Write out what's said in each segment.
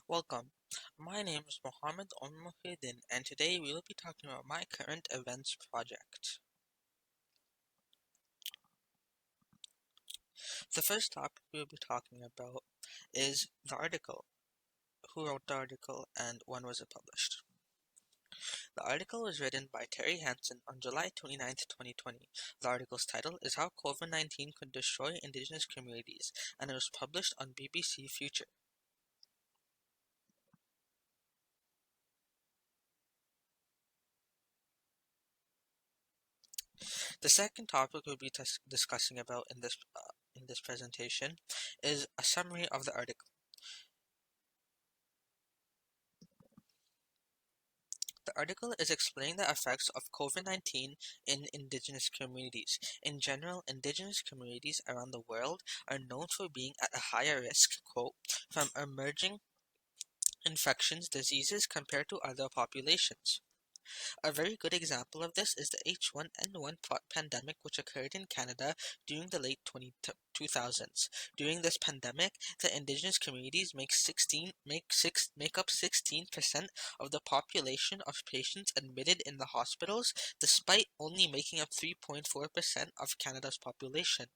Welcome. My name is Mohammed Muhyiddin, and today we will be talking about my current events project. The first topic we will be talking about is the article. Who wrote the article and when was it published? The article was written by Terry Hansen on July 29, 2020. The article's title is How COVID-19 Could Destroy Indigenous Communities, and it was published on BBC Future. The second topic we'll be discussing about in this presentation is a summary of the article. The article is explaining the effects of COVID-19 in indigenous communities. In general, indigenous communities around the world are known for being at a higher risk, quote, from emerging infections diseases compared to other populations. A very good example of this is the H1N1 pandemic, which occurred in Canada during the late 2000s. During this pandemic, the indigenous communities make up 16% of the population of patients admitted in the hospitals, despite only making up 3.4% of Canada's population.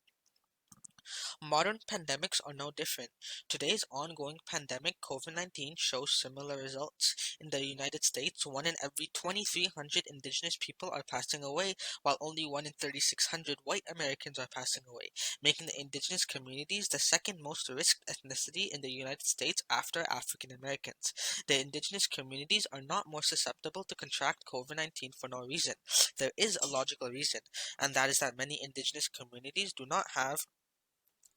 Modern pandemics are no different. Today's ongoing pandemic, COVID-19, shows similar results. In the United States, 1 in every 2,300 indigenous people are passing away, while only 1 in 3,600 white Americans are passing away, making the indigenous communities the second most risked ethnicity in the United States after African Americans. The indigenous communities are not more susceptible to contract COVID-19 for no reason. There is a logical reason, and that is that many indigenous communities do not have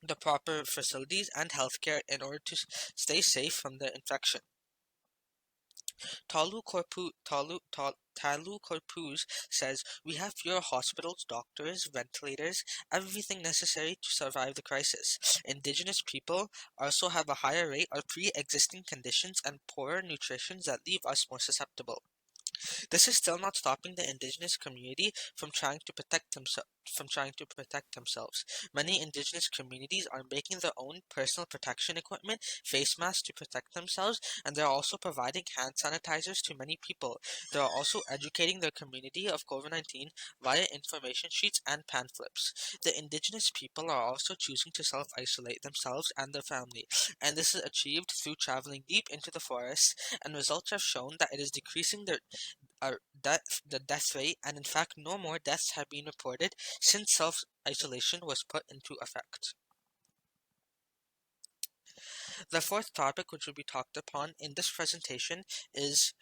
the proper facilities and healthcare in order to stay safe from the infection. Talu Corpuz says, "We have fewer hospitals, doctors, ventilators, everything necessary to survive the crisis. Indigenous people also have a higher rate of pre-existing conditions and poorer nutrition that leave us more susceptible." This is still not stopping the indigenous community from trying to protect themselves. Many indigenous communities are making their own personal protection equipment, face masks to protect themselves, and they're also providing hand sanitizers to many people. They are also educating their community of COVID-19 via information sheets and pamphlets. The indigenous people are also choosing to self-isolate themselves and their family, and this is achieved through traveling deep into the forest, and results have shown that it is decreasing the death rate, and in fact, no more deaths have been reported since self isolation was put into effect. The fourth topic, which will be talked upon in this presentation, is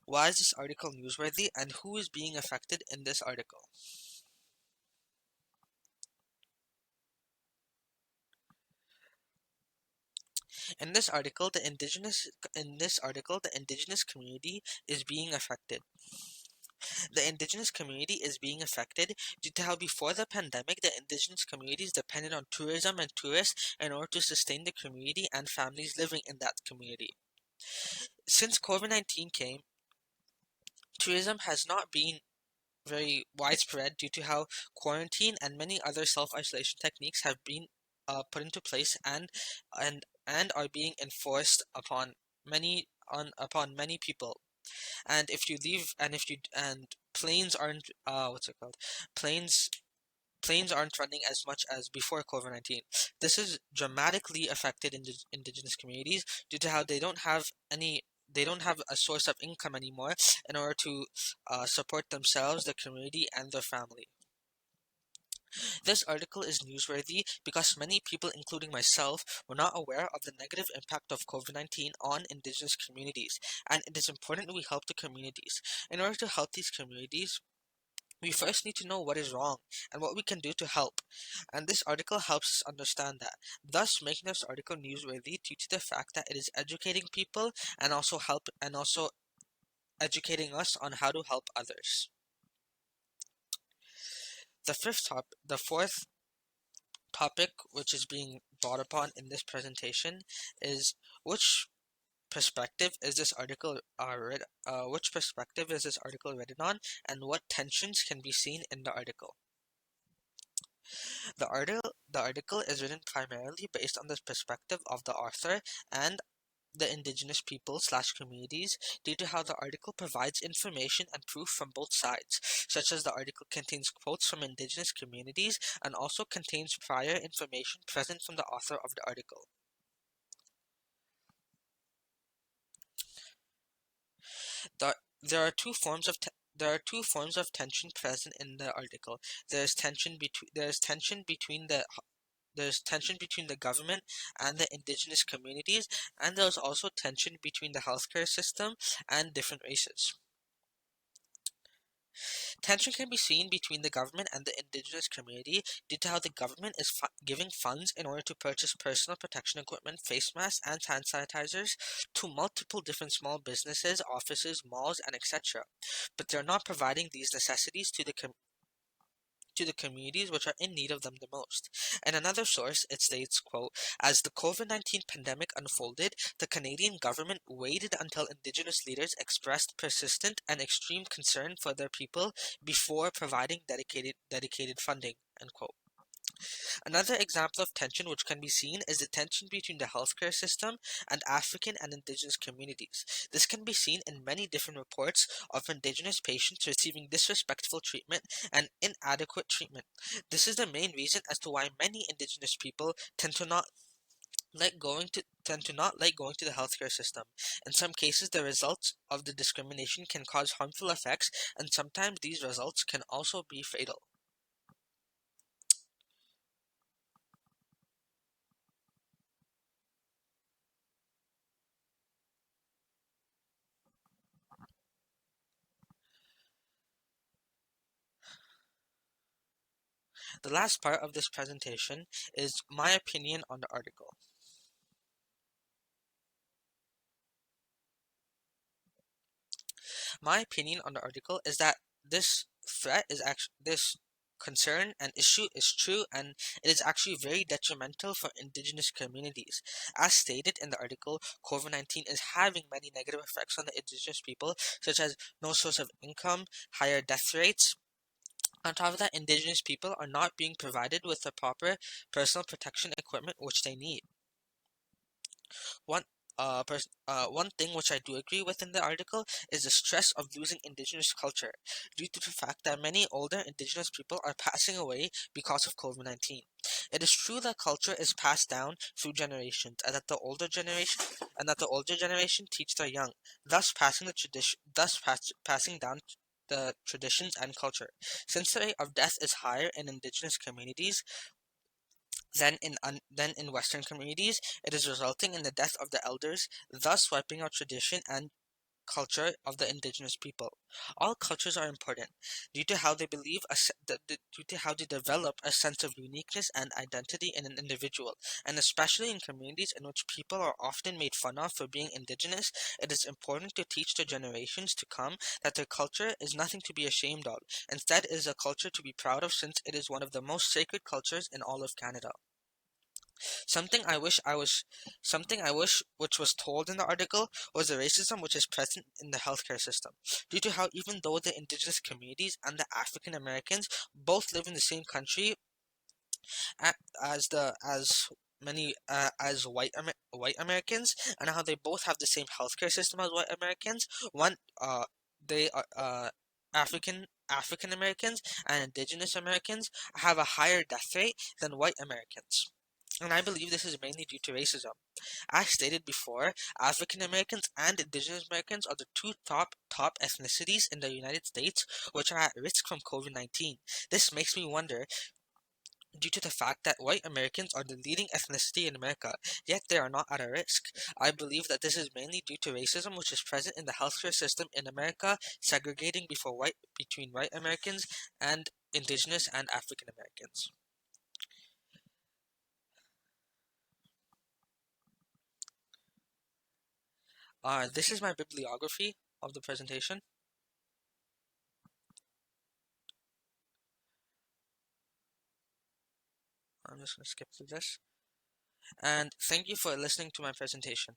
why is this article newsworthy and who is being affected in this article. In this article, the indigenous community is being affected. The indigenous community is being affected due to how before the pandemic the indigenous communities depended on tourism and tourists in order to sustain the community and families living in that community. Since COVID-19 came, tourism has not been very widespread due to how quarantine and many other self-isolation techniques have been put into place and are being enforced upon many people. And if you leave and if you and planes aren't what's it called planes planes aren't running as much as before COVID-19. This has dramatically affected indigenous communities due to how they don't have a source of income anymore in order to support themselves, their community, and their family. This article is newsworthy because many people, including myself, were not aware of the negative impact of COVID-19 on indigenous communities, and it is important we help the communities. In order to help these communities, we first need to know what is wrong and what we can do to help. And this article helps us understand that, thus making this article newsworthy due to the fact that it is educating people and also educating us on how to help others. The fourth topic which is being brought upon in this presentation is which perspective is this article which perspective is this article written on, and what tensions can be seen in the article. The article is written primarily based on the perspective of the author and the indigenous people slash communities due to how the article provides information and proof from both sides, such as the article contains quotes from indigenous communities and also contains prior information present from the author of the article. The, there are two forms of there are two forms of tension present in the article. There's tension between the government and the indigenous communities, and there's also tension between the healthcare system and different races. Tension can be seen between the government and the indigenous community due to how the government is giving funds in order to purchase personal protection equipment, face masks, and hand sanitizers to multiple different small businesses, offices, malls, and etc. But they're not providing these necessities to the communities which are in need of them the most. In another source, it states, quote, as the COVID-19 pandemic unfolded, the Canadian government waited until Indigenous leaders expressed persistent and extreme concern for their people before providing dedicated funding, end quote. Another example of tension which can be seen is the tension between the healthcare system and African and Indigenous communities. This can be seen in many different reports of Indigenous patients receiving disrespectful treatment and inadequate treatment. This is the main reason as to why many Indigenous people tend to not like going to the healthcare system. In some cases, the results of the discrimination can cause harmful effects, and sometimes these results can also be fatal. The last part of this presentation is my opinion on the article. My opinion on the article is that this concern and issue is true, and it is actually very detrimental for indigenous communities. As stated in the article, COVID-19 is having many negative effects on the indigenous people, such as no source of income, higher death rates. On top of that, indigenous people are not being provided with the proper personal protection equipment which they need. One one thing which I do agree with in the article is the stress of losing indigenous culture due to the fact that many older indigenous people are passing away because of COVID-19. It is true that culture is passed down through generations and that the older generation teach their young, thus passing down the traditions and culture. Since the rate of death is higher in indigenous communities, than in Western communities, it is resulting in the death of the elders, thus wiping out tradition and culture of the indigenous people. All cultures are important due to how they due to how they develop a sense of uniqueness and identity in an individual, and especially in communities in which people are often made fun of for being indigenous. It is important to teach the generations to come that their culture is nothing to be ashamed of. Instead, it is a culture to be proud of, since it is one of the most sacred cultures in all of Canada. Something I wish I was Something I wish which was told in the article was the racism which is present in the healthcare system. Due to how even though the indigenous communities and the African Americans both live in the same country as many as white Americans, and how they both have the same healthcare system as white Americans, one they are African Americans and indigenous Americans have a higher death rate than white Americans. And I believe this is mainly due to racism. As stated before, African Americans and Indigenous Americans are the two top ethnicities in the United States which are at risk from COVID-19. This makes me wonder, due to the fact that white Americans are the leading ethnicity in America, yet they are not at a risk. I believe that this is mainly due to racism which is present in the healthcare system in America, segregating between white Americans and Indigenous and African Americans. This is my bibliography of the presentation. I'm just going to skip through this. And thank you for listening to my presentation.